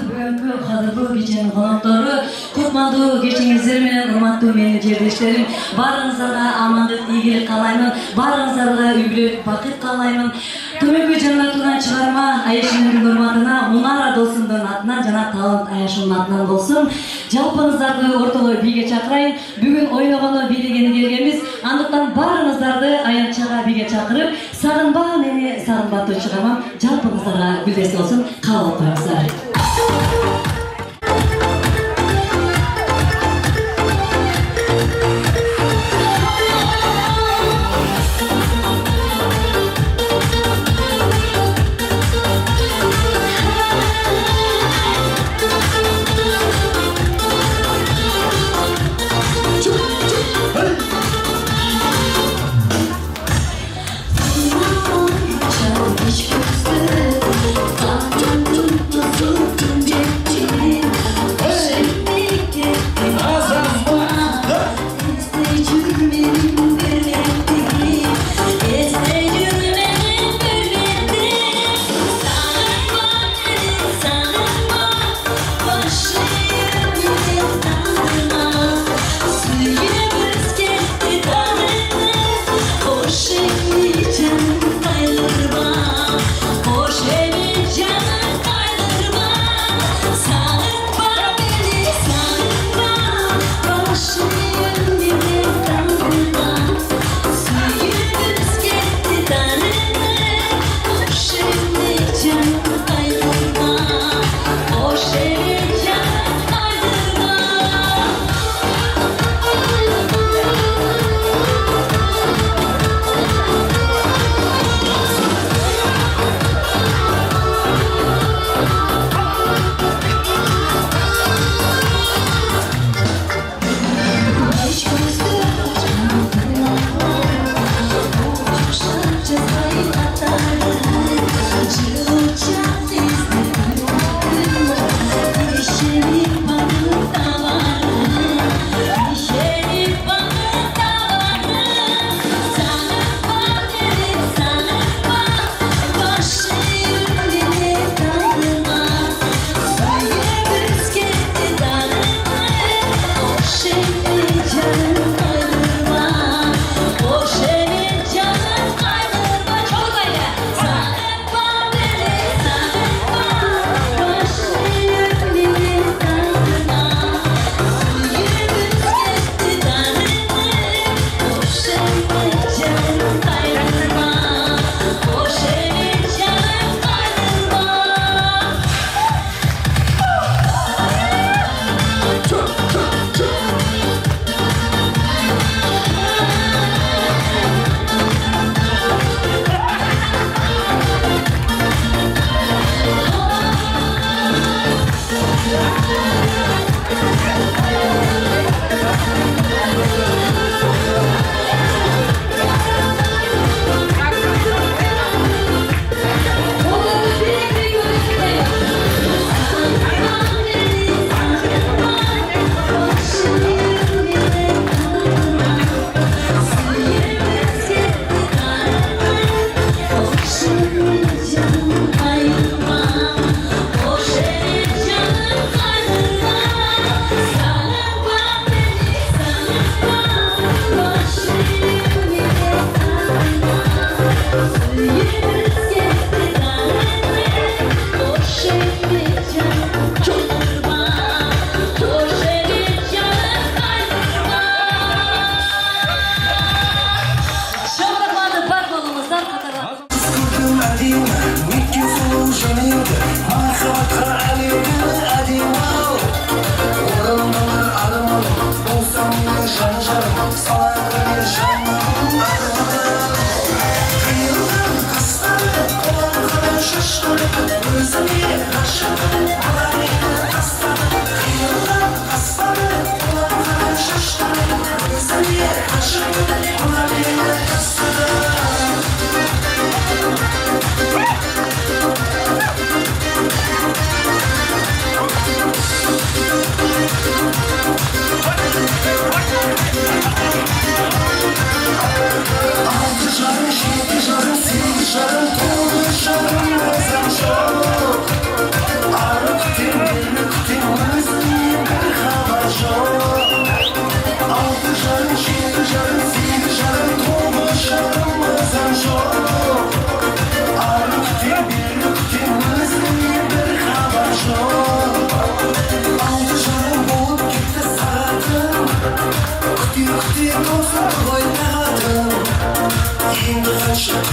S4: бүгүнкү кадырлуу кеченин коноктору, кутмандуу кечиңиздер менен урматтуу менин жердештерим, баарыңыздарга амандык, ийгилик каалаймын, баарыңыздарга үй бүлөлүк бакыт каалаймын. Төмөнкү жанына турган чыгарма Айшенин урматына Мунара досумдун атынан жана Талант Аяшынын атынан болсун. Жалпыңыздарды ортого бийге чакырайын. Бүгүн ойногону бийлегени келгенбиз. Андыктан баарыңыздарды аянтчага бийге чакырып, сагынба мени сагынбаттуу чыгармам жалпыңыздарга гүлдеси болсун. Кабыл коюңуздар.
S13: Şaşkın, gözüne kaşın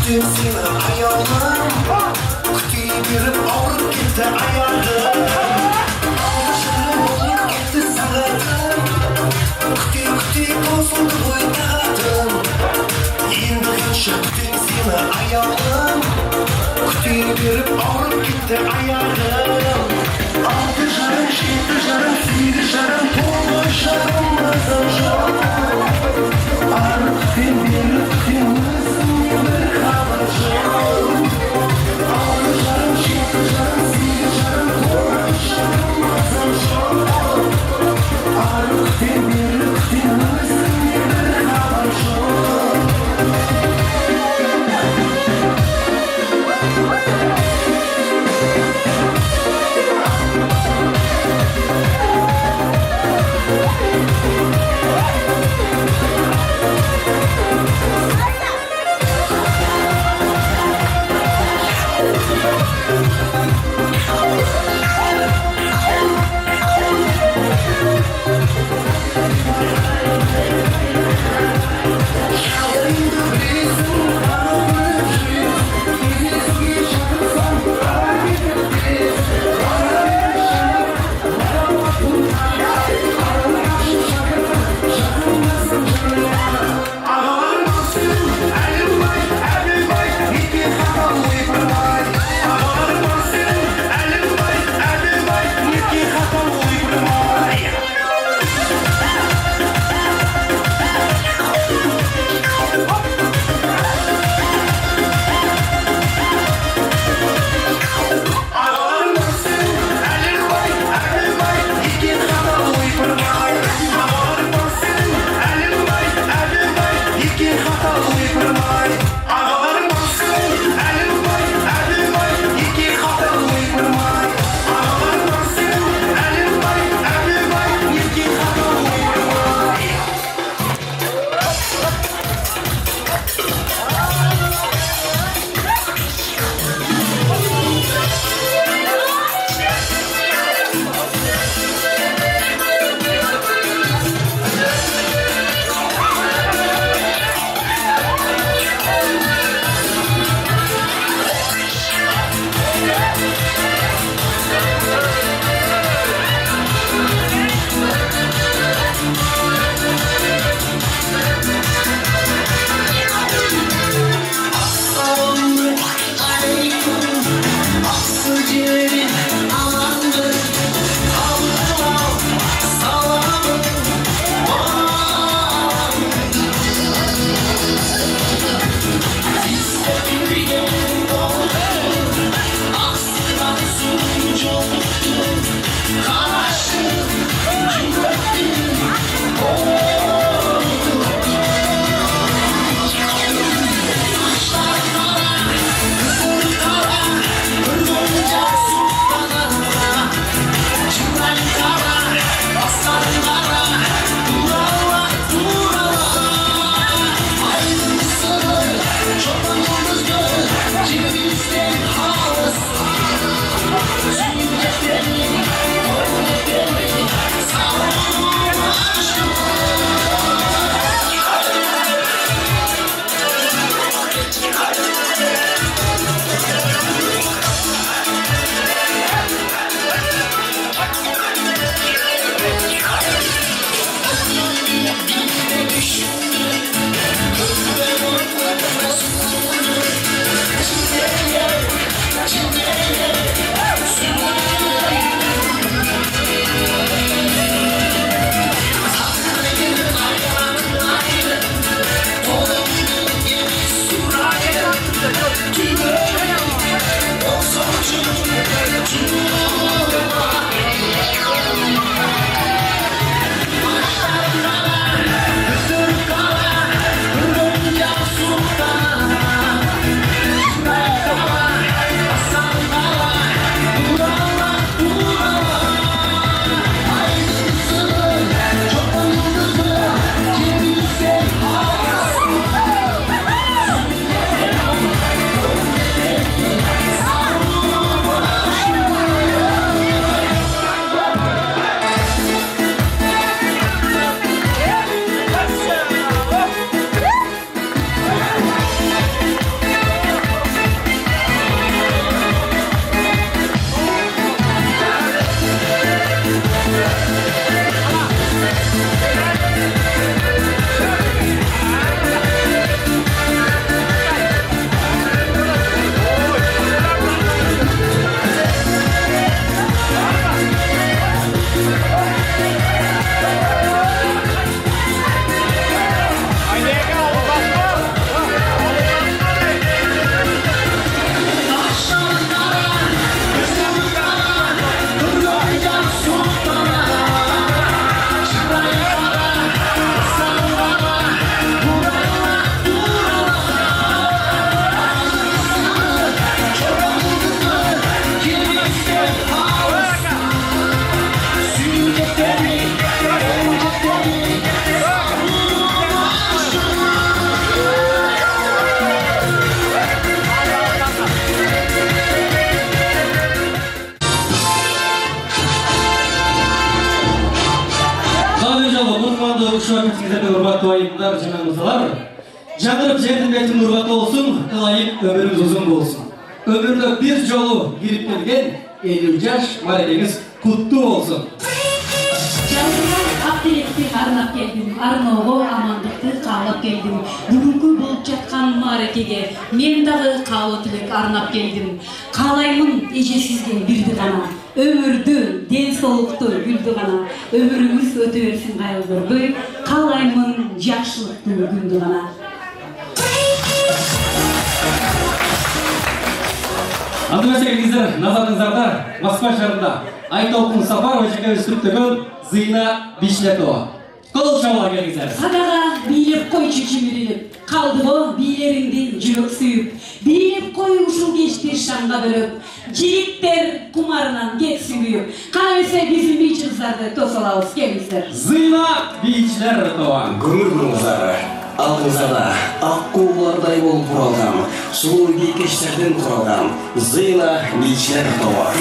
S13: Kütüm seni ayağım Kütüyü birip ağrıp gitti ayağım Ağrışarım olup gitti sağırdım Kütüyü bozuldu boynadım Endi kancha kütüm seni ayağım Kütüyü birip ağrıp gitti ayağım Altı jarım, şetti jarım, sekiz jarım, to'qqiz jarım, mazam yok Arıp sen berip sen o'zing bir xabar yok Altı jarım, şetti jarım, sekiz jarım,
S3: Кошуа кеткендерге урматтуу айымдар жана мырзалар. Жаңырып жердин бетин урматтуу болсун, ылайык өмүрүңүз узун болсун. Өмүрдө бир жолу кирип келген 50 жаш марелеңиз куттуу болсун.
S4: Жалган ак-тилекти арнап келдим, арноого амандыкты каалап келдим. Бүгүнкү болуп жаткан мааракеге мен дагы каалоо тилек арнап келдим. Каалаймын эже сизге бирди гана, өмүрдү, ден соолукту, гүлдү гана. Өмүрүңүз өтө берсин кайгырбай, каалаймын жакшылыктуу күндү гана.
S3: Андырбек келгендер, назарыңыздарда Москва шаарында Айтолкун Сапарова жеке өстүрүктөгөн Зыйна Бишлетова. Кол чабуулар келгендер.
S4: Садага бийлеп койчу чимирилип, калдыго бийлериңди жүрөк сүйүп. Бийлеп кой ушул кечти шаңга бөлөп, жигиттер кумарынан кетсин күйүп. Кана берсе биздин бийчи кыздарды тосолабыз, келиңиздер.
S3: Зыйна Бичлетова.
S14: Көңүл буруңуздар, алдыңыздарда аккуулардай болуп уралган, сулуу кейкечтерден туралган Зыйна Бичлетова.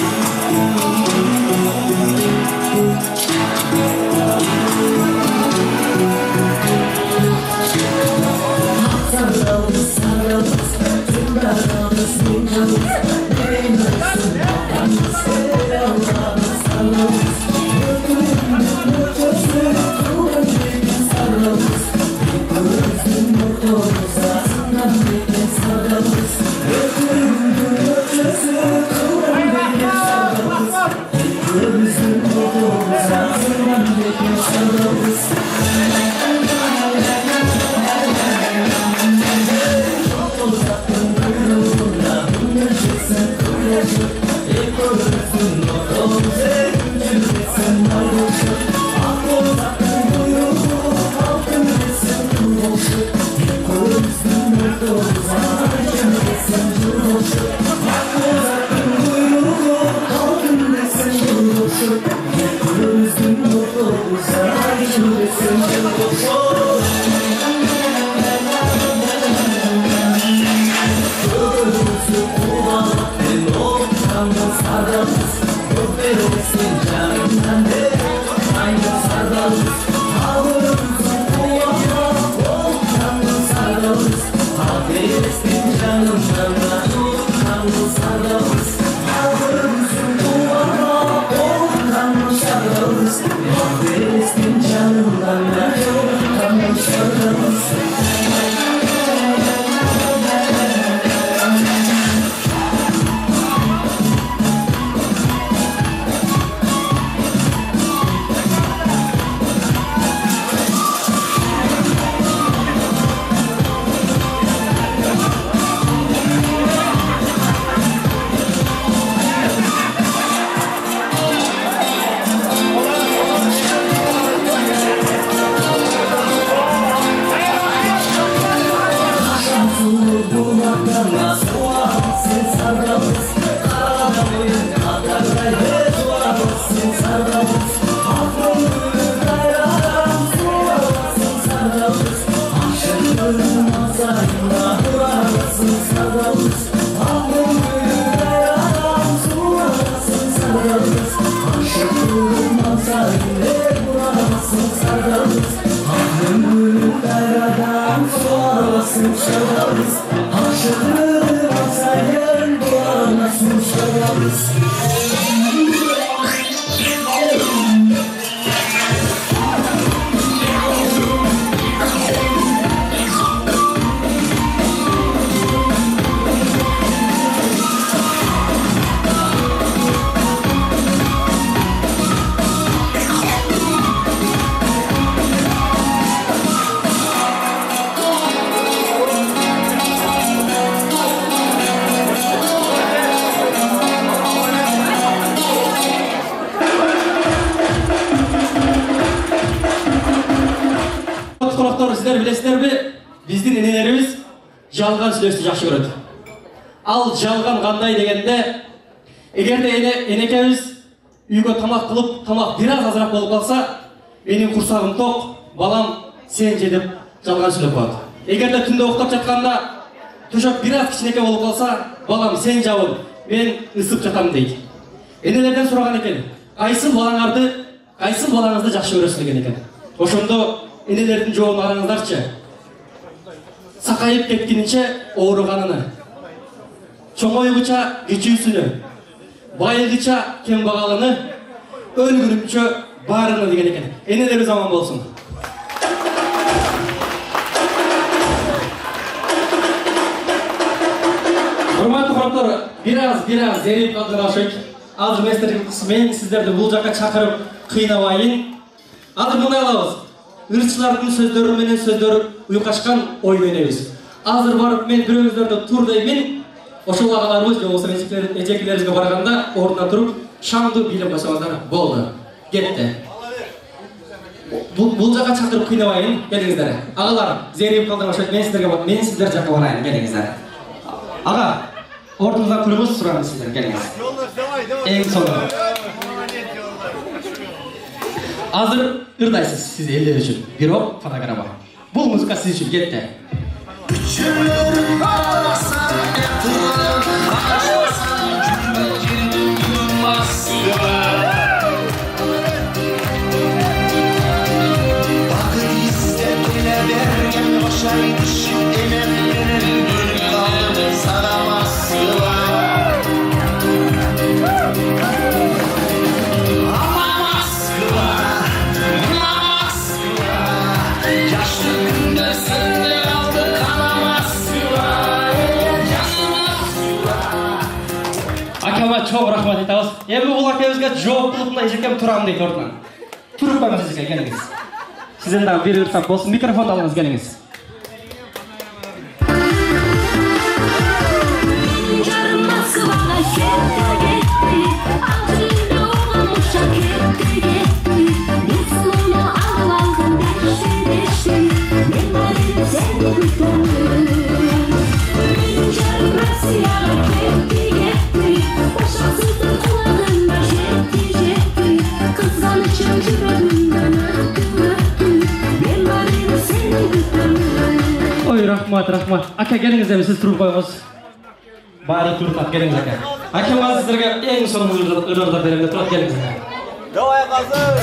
S3: Сіздер білесіздер бе, біздің енелеріміз жалған сөйлесті жақсы көреді. Ал жалған қандай дегенде, егерде енекеміз үйге тамақ қылып, тамақ біраз азырақ болып қалса, менің құрсағым тоқ, балам сен же деп жалған сөйлеп қояды. Егерде түнде ұйықтап жатқанда, төшек біраз кішінеке болып қалса, балам сен жауып, мен ысып жатамын дейді. Енелерден сұраған екен, қайсыл балаңызды жақсы көресіз деген екен. Ошондо enelerdin жоğunu arаңыздарчы. Сакайып кеткенинче ооруганын, чоңойгуча кичүүсүнү, байыгыча кембагалыны, өлгүрүмчө баарыны деген экен. Энелерибиз аман болсун. Урматтуу коноктор, бир аз зерип калдыра окшойт. Азыр местердин кысмын сиздерди бул жакка чакырып кыйнабайын. Азыр мындай кылабыз. Ырчылардын сөздөрү менен сөздөр уйкашкан ой менебиз. Азыр барып мен бирөөңүздөрдү тур деймин. Ошол агаларыбыз же болбосо эжекелерибизге барганда ордунан туруп шамды билип койсоңуздар болду. Кетти. Бул жака чакырып кыйнабайын, келиңиздер. Агалар, зерип калдыра окшойт. Мен сиздер жака барайын, келиңиздер. Ага, ордуңуздан туруңуз, сурайм сиздер, келиңиз. Эң соңу. Азыр ырдайсыз сиз элдер үчүн. Бирок фотография. Бул музыка сиз үчүн кетти. Çok rahmat etamiz. Endi bul akabizga жооптулуктун эжекем турам дейт ордунан. Туруп коюңуз эжеке, келиңиз. Сиздерден бир ырсак болсун, микрофон алыңыз, келиңиз. Ой, рахмат. Ака, келиңиз эми сиз туруп коюңуз. Баары туруп келиңиз ака. Акам азыр сиздерге эң соңку ырдап берем деп турат, келиңиз ака.
S13: Давай, казыр.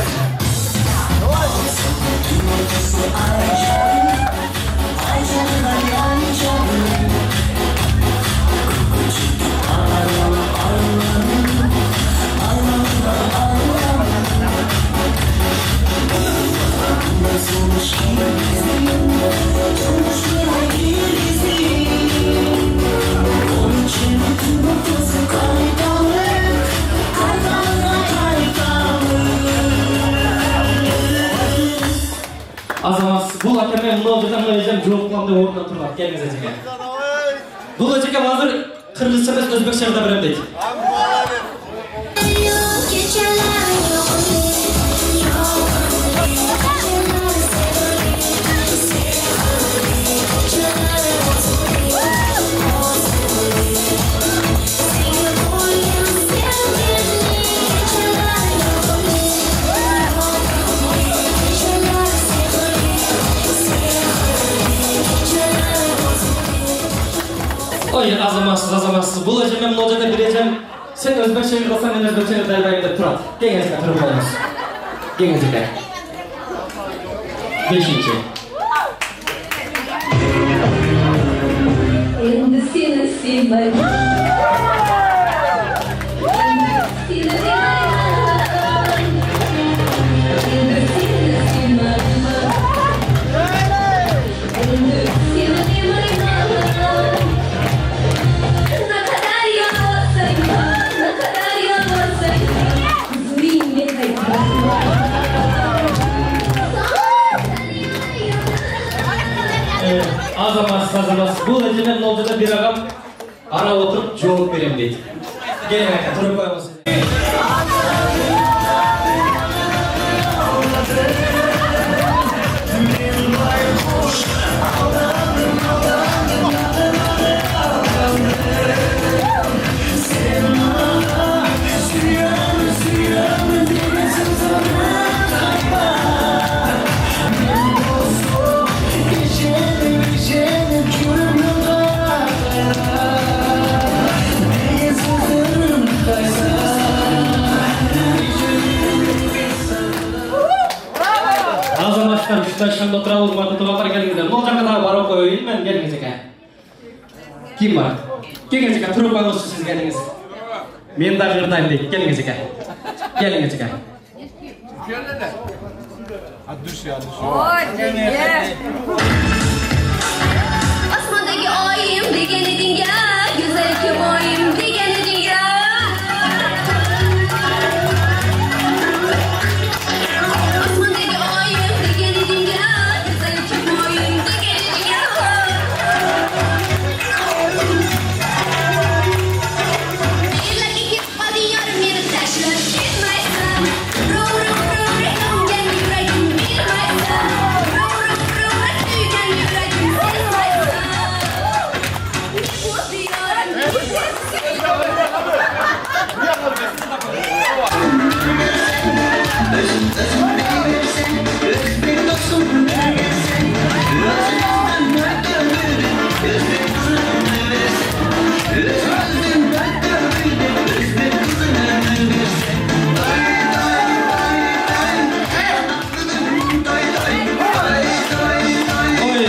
S3: Azamaz, bul akame mınау жерден мына эжем жооп кылам деп ордунан турат, келиңиз эжеке. Бул эжекем азыр кыргызча эмес өзбекче ырдап берем дейт. Ой, азаматсыз. Бул эжеме мына жерде бир эжем сен өзбекче ырдасаң, мен өзбекче ырдайбайм деп турат. Келиңиз, туруп коюңуз. Келиңиз эке. 5-чи.
S15: Endi seni sevmayman.
S3: Azamaz. Bul ejemen mына жерде бир агам ара отуруп жооп берем дейт. Келиң ака, туруп коюңуз.
S13: Sözlerim
S3: Başkan şunda oturalım, orada turaplar gelingizler. Ne olacak kadar barok koyayım ben geliniz eka. Kim var? Geliniz eka, turup olsun siz geliniz. Men de yırdayım deyip, geliniz eka. Geliniz eka.
S15: Osmondagi oyim degan eding ya, go'zal ko'moyim degan eding ya. Osmondagi oyim degan eding ya, go'zal ko'moyim degan eding ya. Ellarga ketib qolding yorim, meni tashlab ketmaysan. Yongan yuragim bilmaysan. Kuygan yuragim sezmaysan. O'zi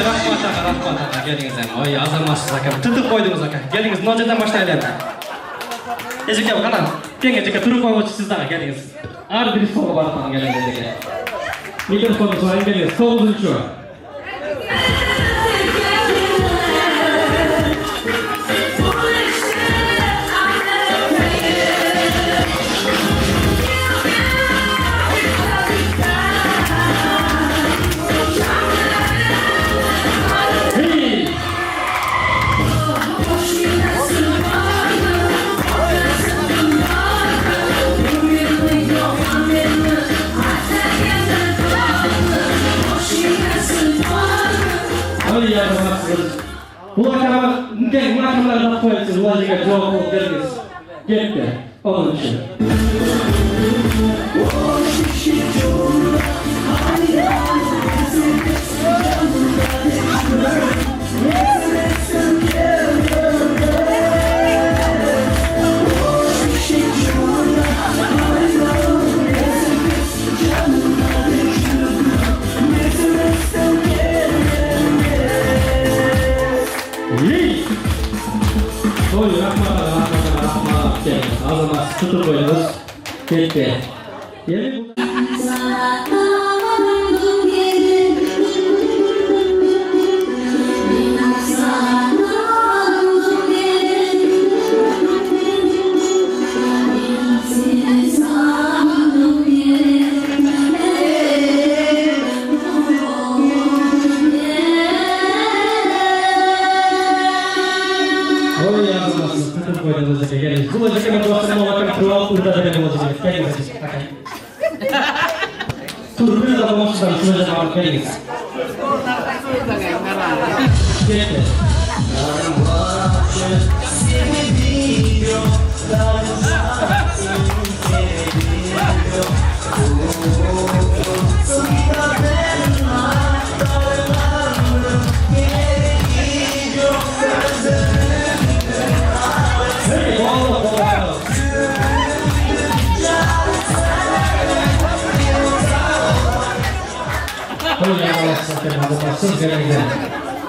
S3: Rahmat aka, geliniz aka. Oy, azalmasiz aka. Tutup qo'ydingiz aka. Geliniz, nojadan boshlaylik. Ejika qana, tenga jika turib qo'ymoqchi sizdan geliniz. Har bir so'g'a borib geliniz aka. Mikrofonni so'rang geliniz. 9-chi. Bu akşam ne makamlarda koyarsınız, ulaşık cevap geliniz. Geldi, onun için. Oy, rahmat. Azamaz, tutup koydunuz. Gitti. Bu özellikle ben dostlarıma olarak kural burada da benim olacak. Geliniz. Turuncu da olmuşlar. Şurada da var. Geliniz. Geliniz.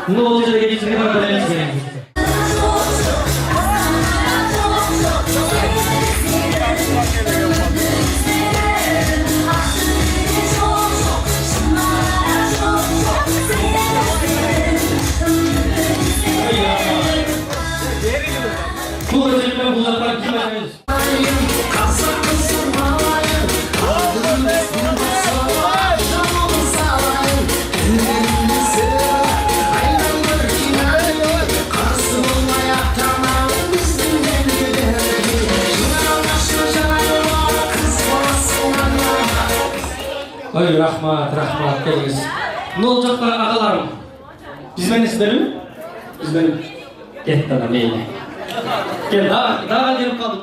S3: Ne olacak da geçirken öğrenmeniz gerekiyor. Bu özellikle uzaklar kim Oy, rahmat geliniz. Ne olacak da ağalarım? Biz ben isterim. Biz benim. Get da neyle. Gel daha gelip kaldım.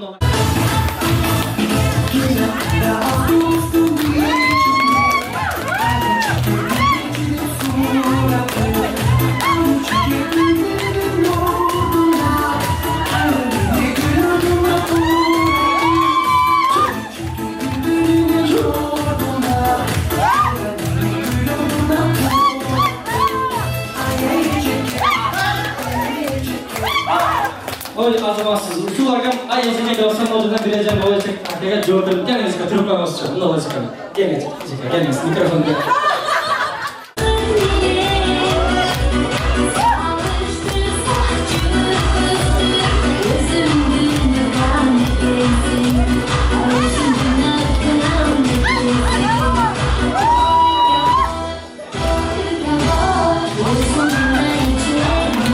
S3: саламатсыз. Ушуларга айызыне алсам олдуна бережем болачак. Ага жооп берип келиңиз, трубка басчы. Мына болачак. Келиңиз, микрофон бер.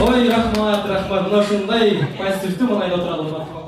S3: Ой, рахмат, мына ушундай позитивдүү маңайда отуралы.